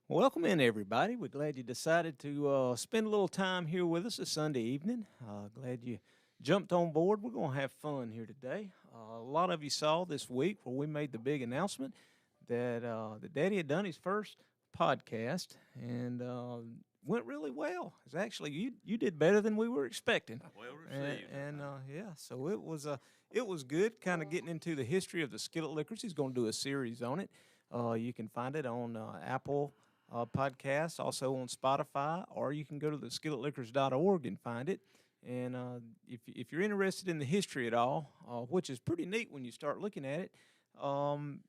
Welcome in, everybody. We're glad you decided to spend a little time here with us this Sunday evening. Glad you jumped on board. We're going to have fun here today. A lot of you saw this week where we made the big announcement that Daddy had done his first podcast and went really well. It's actually you did better than we were expecting. Well received. Yeah, so it was good. Kind of getting into the history of the Skillet Liquors. He's going to do a series on it. You can find it on Apple podcast, also on Spotify, or you can go to the skilletliquors.org and find it. And if you're interested in the history at all, which is pretty neat when you start looking at it, um,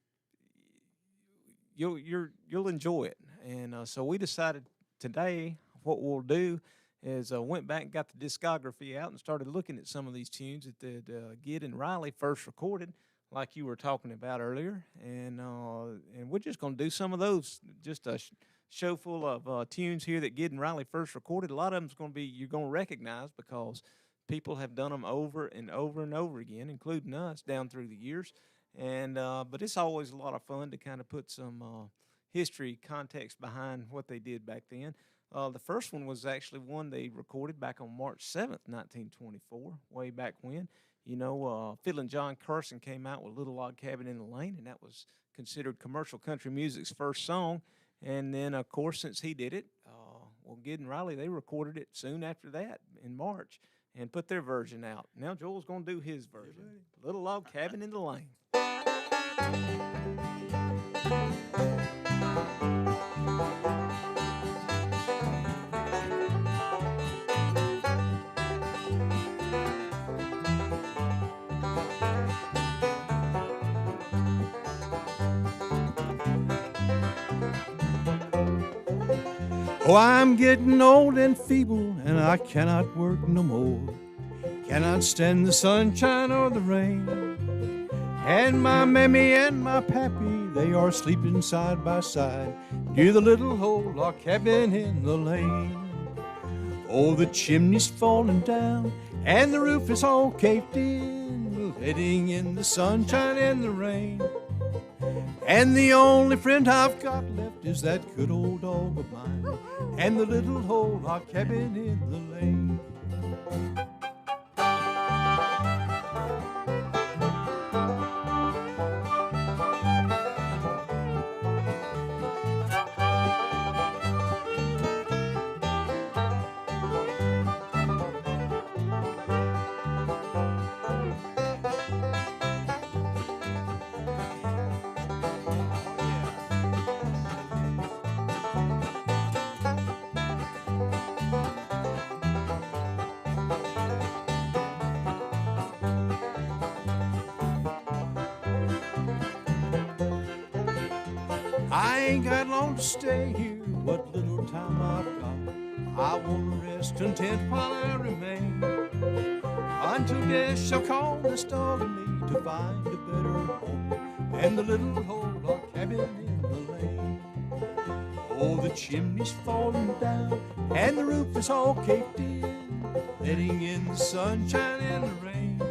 you'll enjoy it. And so we decided today what we'll do is went back and got the discography out and started looking at some of these tunes that Gid and Riley first recorded, like you were talking about earlier, and we're just going to do some of those. Just a show full of tunes here that Gid and Riley first recorded. A lot of them's going to be you're going to recognize because people have done them over and over and over again, including us down through the years. And but it's always a lot of fun to kind of put some history context behind what they did back then. The first one was actually one they recorded back on March 7th, 1924, way back when. Fiddlin' John Carson came out with Little Log Cabin in the Lane, and that was considered commercial country music's first song. And then, of course, since he did it, Gid and Riley, they recorded it soon after that in March and put their version out. Now Joel's going to do his version, Little Log Cabin in the Lane. Oh, I'm getting old and feeble, and I cannot work no more. Cannot stand the sunshine or the rain. And my mammy and my pappy, they are sleeping side by side near the little old log cabin in the lane. Oh, the chimney's falling down, and the roof is all caved in, letting in the sunshine and the rain. And the only friend I've got left is that good old dog of mine, and the little old log cabin in the lane. I ain't got long to stay here, what little time I've got, I want to rest content while I remain, until death shall call this dog and me to find a better home, and the little old log cabin in the lane. Oh, the chimney's falling down, and the roof is all caved in, letting in the sunshine and the rain.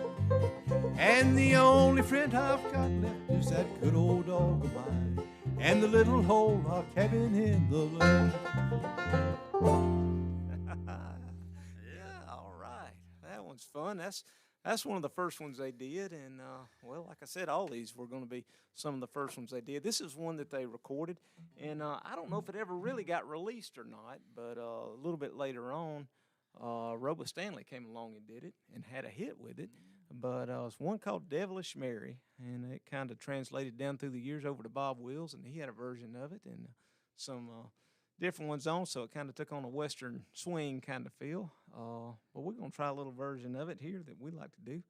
And the only friend I've got left is that good old dog of mine, and the little old log cabin in the lane. Yeah, all right. That one's fun. That's one of the first ones they did, and like I said, all these were going to be some of the first ones they did. This is one that they recorded, and I don't know if it ever really got released or not, but a little bit later on, Robo Stanley came along and did it and had a hit with it. But it's one called Devilish Mary, and it kind of translated down through the years over to Bob Wills, and he had a version of it and some different ones on, so it kind of took on a Western swing kind of feel. But we're going to try a little version of it here that we like to do.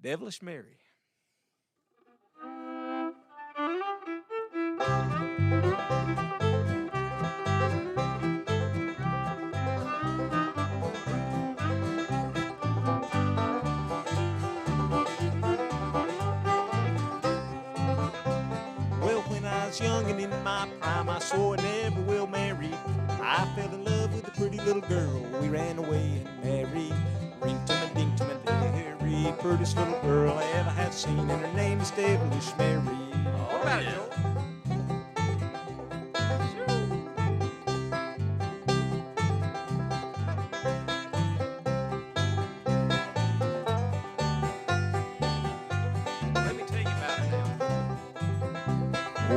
Devilish Mary. Young and in my prime, I swore I never will marry. I fell in love with a pretty little girl. We ran away and married. Ring to my ding to my dairy. Prettiest little girl I ever have seen, and her name is Devilish Mary. What about it, Joel? Sure.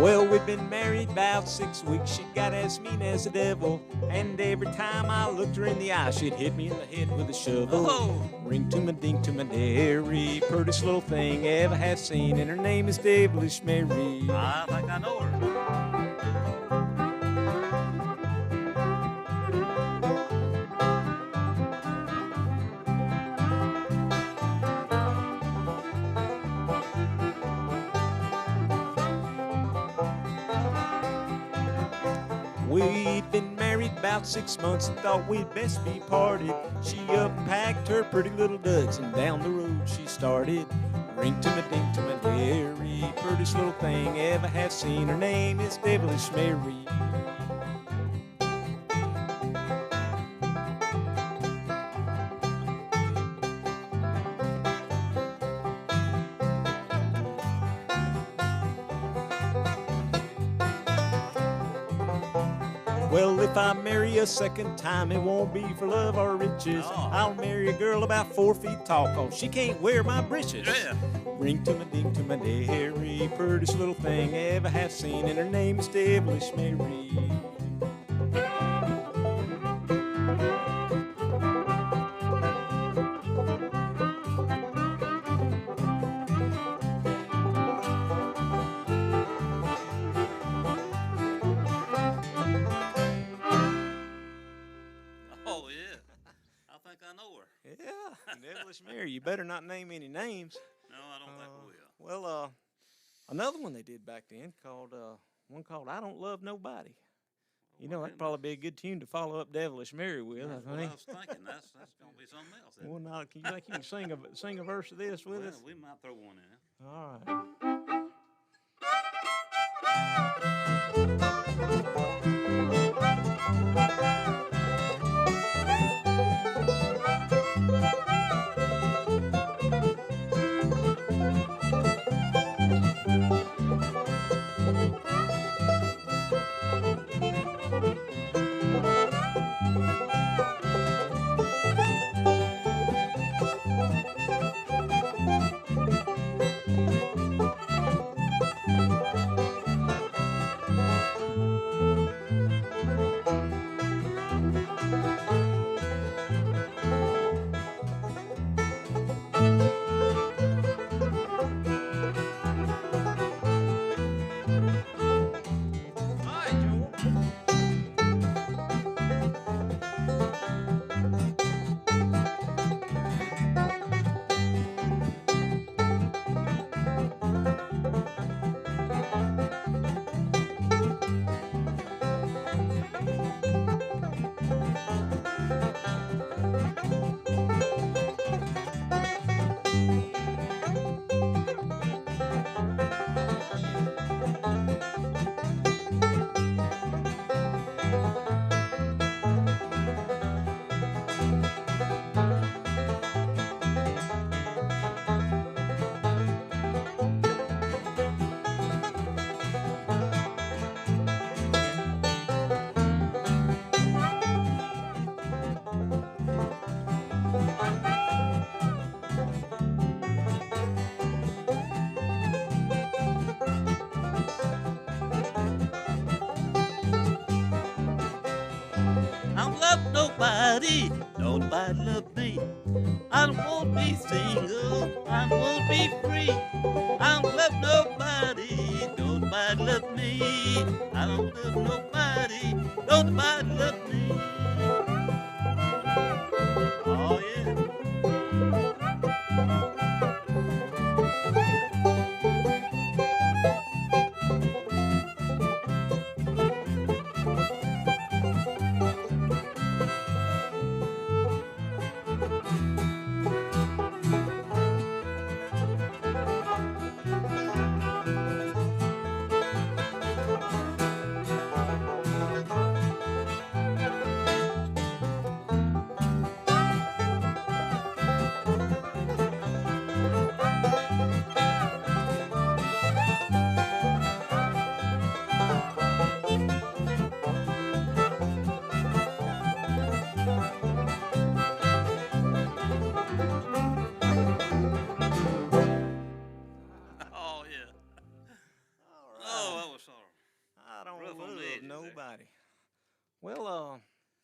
Well, we've been married about 6 weeks. She got as mean as the devil. And every time I looked her in the eye, she'd hit me in the head with a shovel. Oh. Ring to my ding to my dairy. Prettiest little thing ever have seen. And her name is Devilish Mary. I think I know her. We'd been married about 6 months and thought we'd best be parted. She unpacked her pretty little duds and down the road she started. Ring to my ding to my dairy. Prettiest little thing ever have seen. Her name is Devilish Mary. Well, if I marry a second time, it won't be for love or riches. Oh. I'll marry a girl about 4 feet tall, 'cause she can't wear my breeches. Yeah. Ring to my ding to my dairy, prettiest little thing ever have seen, and her name is Devilish Mary. Oh, yeah. I think I know her. Yeah, Devilish Mary. You better not name any names. No, I don't think we will. Well, another one they did back then called one called "I Don't Love Nobody." You know, that'd probably be a good tune to follow up Devilish Mary with. That's I what I think. was thinking. That's going to be something else. isn't it? Well, now, can you think you can sing a verse of this with Well, us? we might throw one in. All right. I don't love nobody, nobody love me. I don't want to be single, I want to be free. I don't love nobody, nobody love me. I don't love nobody, nobody love me. Oh yeah. righty. Well,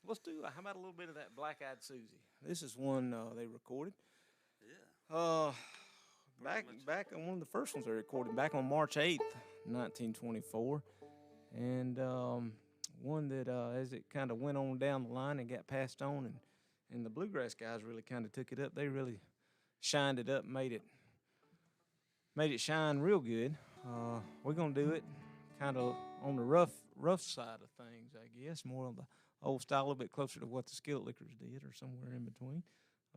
let's do. How about a little bit of that Black Eyed Susie? This is one they recorded. Yeah. Back on one of the first ones they recorded back on March 8th, 1924, and one that as it kind of went on down the line and got passed on, and the bluegrass guys really kind of took it up. They really shined it up, made it shine real good. We're gonna do it kind of on the rough side of things, I guess, more on the old style, a little bit closer to what the Skillet Lickers did, or somewhere in between.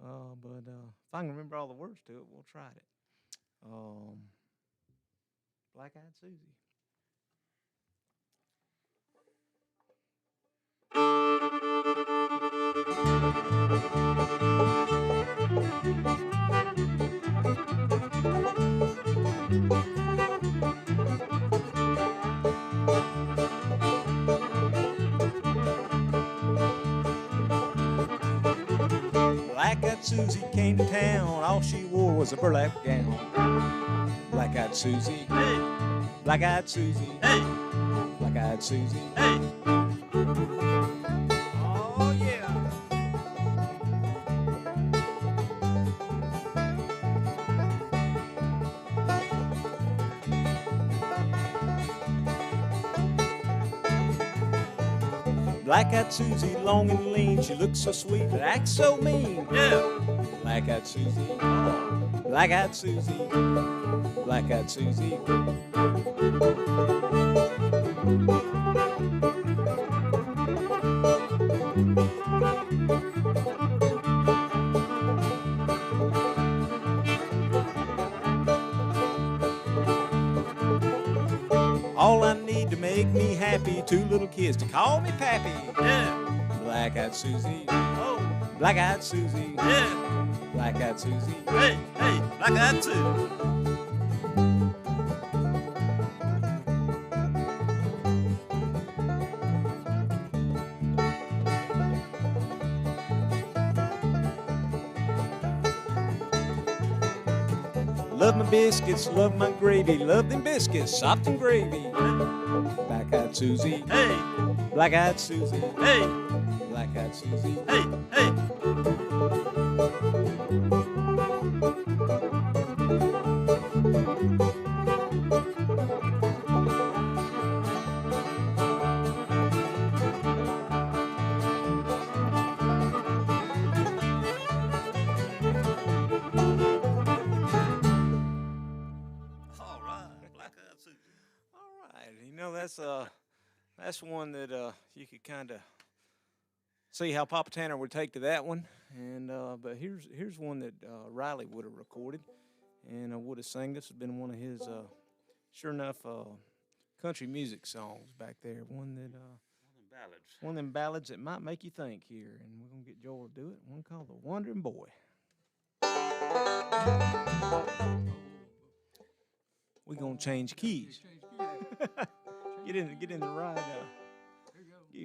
But if I can remember all the words to it, we'll try it. Black Eyed Susie. Black-eyed Susie came to town, all she wore was a burlap gown. Black-eyed Susie, Hey, Black-eyed Susie, hey, Black-eyed Susie. hey. Oh yeah. Black-eyed Susie, long and lean, she looks so sweet but acts so mean. Yeah. Black-eyed Susie, Black-eyed Susie, Black-eyed Susie. All I need to make me happy, two little kids to call me Pappy. Yeah. Black-eyed Susie, Oh. Black-eyed Susie, Yeah. Black-eyed Susie. Hey, hey. Like that too. Love my biscuits, love my gravy, love them biscuits, soft and gravy. Black-eyed Susie, Hey, Black-eyed Susie, hey, Black-eyed Susie. hey, hey. All right. Black Eyed Susie. All right, that's one that you could kind of see how Papa Tanner would take to that one, and but here's one that Riley would have recorded and would have sang. This has been one of his sure enough country music songs back there. One that Ballads. one of them ballads that might make you think here, and we're gonna get Joel to do it. One called "The Wandering Boy." We're gonna change keys. Get in the right. Gear.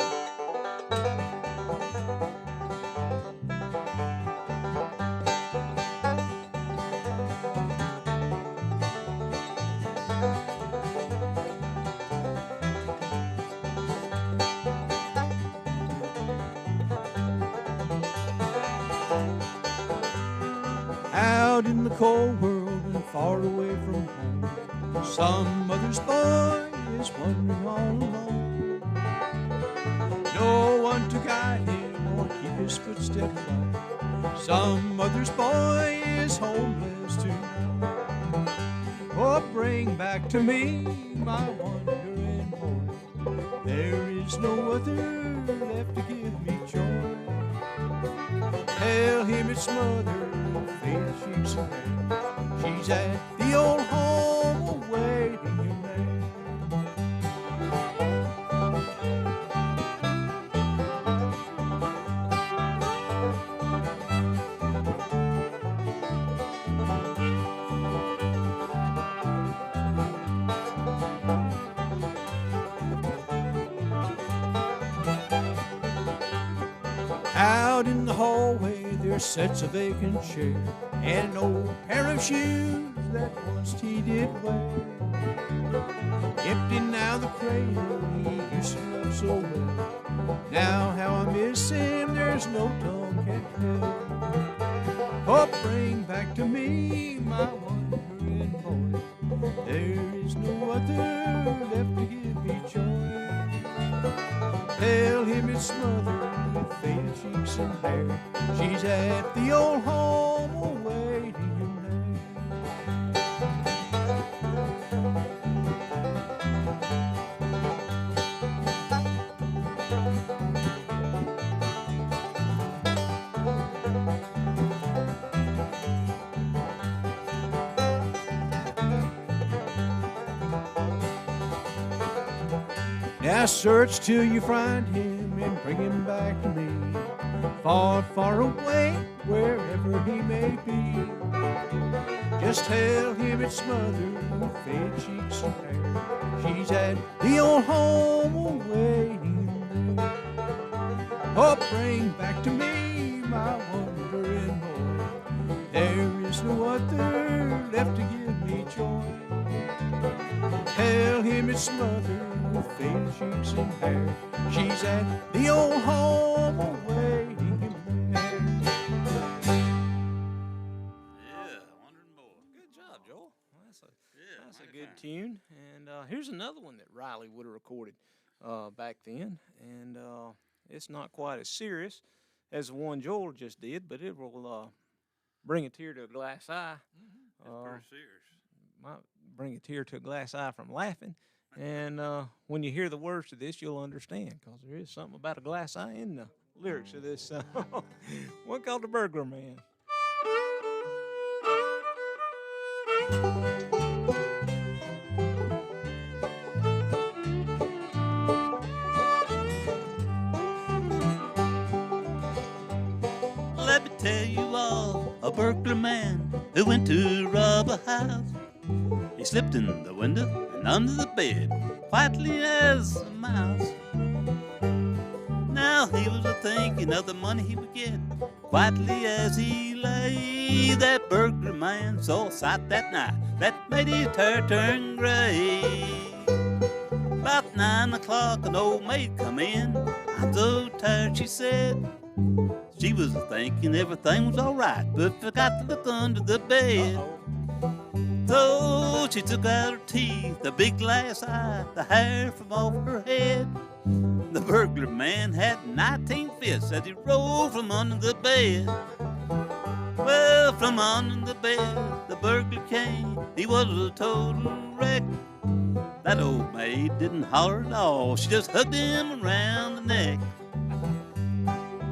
Out in the cold world and far away from home, some mother's boy is wandering all alone. No one to guide him or keep his footsteps right. Some mother's boy is homeless tonight. Oh, bring back to me my wandering boy. There is no other left to give me joy. Tell him it's mother, afraid she's away. She's at the old home awaiting him there. Out in the hallway, there there sits a vacant chair and an old pair of shoes that once he did wear. Empty now the cradle he used to love so well. Now how I miss him, there's no tongue can tell. Oh, bring back to me my wandering boy. There is no other left to give me joy. Tell him it's smothered with faded cheeks and hair. She's at the old home awaiting him there. Now search till you find him and bring him back to me. Far, far away, wherever he may be. Just tell him it's smothered with faded cheeks and hair. She's at the old home awaiting there. Oh, bring back to me my wandering boy. There is no other left to give me joy. Tell him it's smothered with faded cheeks and hair. She's at the old home awaiting him there. Yeah, Wandering Boy. Good job, Joel. Well, that's a Mighty good fine. tune. And here's another one that Riley would have recorded back then. And it's not quite as serious as the one Joel just did, but it will bring a tear to a glass eye. That's pretty serious. Might bring a tear to a glass eye from laughing. And when you hear the words to this, you'll understand, because there is something about a glass eye in the lyrics of this song. One called The Burglar Man. Let me tell you all, a burglar man who went to rob a house. He slipped in the window and under the bed, quietly as a mouse. Now he was a-thinking of the money he would get. Quietly as he lay, that burglar man saw a sight that night that made his hair turn gray. About 9 o'clock, an old maid come in. I'm so tired, she said. She was thinking everything was all right, but forgot to look under the bed. So she took out her teeth, the big glass eye, the hair from off her head. The burglar man had 19 fists as he rolled from under the bed. Well, from under the bed, the burglar came. He was a total wreck. That old maid didn't holler at all. She just hugged him around the neck.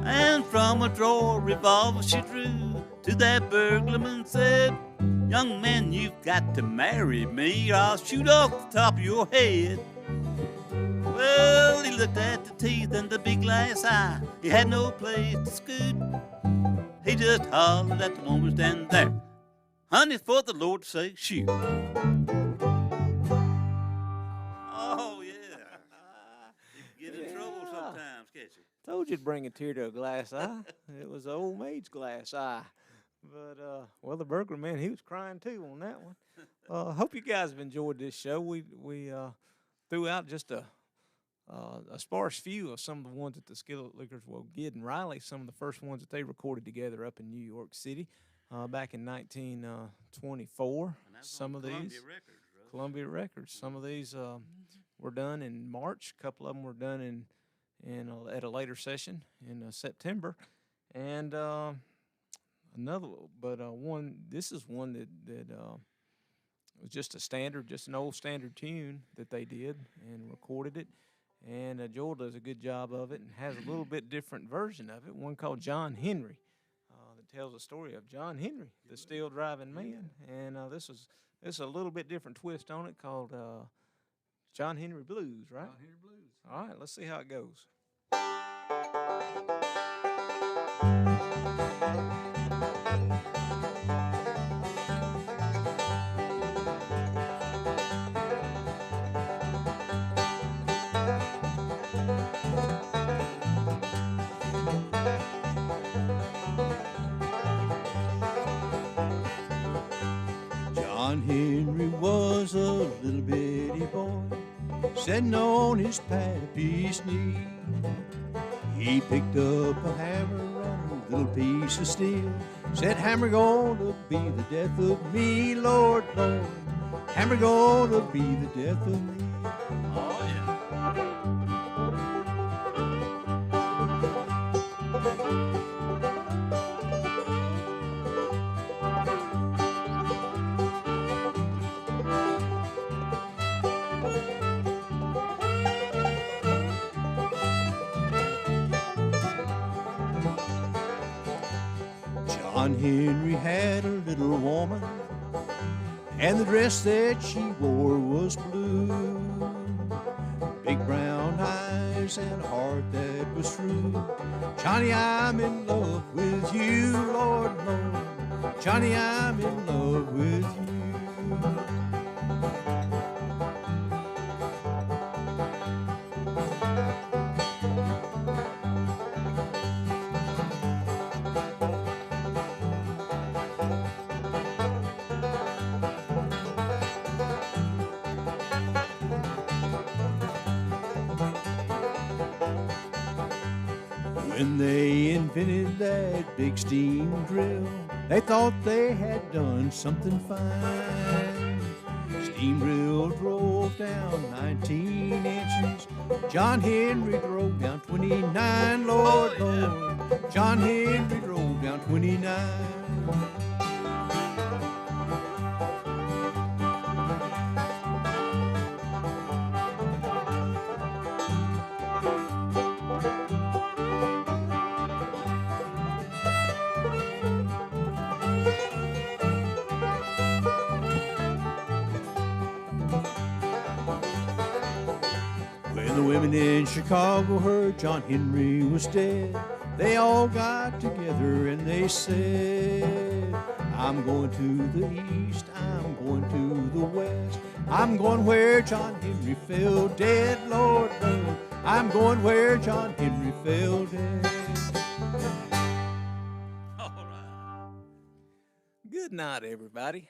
And from a drawer, revolver she drew to that burglarman said, "Young man, you've got to marry me, or I'll shoot off the top of your head." Well, he looked at the teeth and the big glass eye. He had no place to scoot. He just hollered at the woman standing there, "Honey, for the Lord's sake, shoot." Oh, yeah. You can get in trouble sometimes, can't you? Told you to bring a tear to a glass eye. It was the old maid's glass eye. But, well, the burglar man, he was crying too on that one. I hope you guys have enjoyed this show. We threw out just a sparse few of some of the ones that the Skillet Lickers, well, Gid and Riley, some of the first ones that they recorded together up in New York City back in 1924. Some of these, Columbia Records. Some of these were done in March. A couple of them were done in at a later session in September, and another. But one. This is one that was just a standard, just an old standard tune that they did and recorded it. And Joel does a good job of it and has a little bit different version of it. One called John Henry that tells the story of John Henry, the steel driving man. And this is a little bit different twist on it called John Henry Blues, right? John Henry Blues. All right, let's see how it goes. John Henry was a little bitty boy, sitting on his pappy's knee. He picked up a hammer and a little piece of steel, said, "Hammer gonna be the death of me, Lord, Lord. Hammer gonna be the death of me." Oh, yeah. John Henry had a little woman, and the dress that she wore was blue. Big brown eyes and a heart that was true. Johnny, I'm in love with you, Lord, Lord. Johnny, I'm in love with you. When they invented that big steam drill, they thought they had done something fine. Steam drill drove down 19 inches. John Henry drove down 29, Lord, Oh, yeah. Lord. John Henry drove down 29. When the women in Chicago heard John Henry was dead, they all got together and they said, "I'm going to the east, I'm going to the west, I'm going where John Henry fell dead, Lord, Lord. I'm going where John Henry fell dead." All right. Good night, everybody.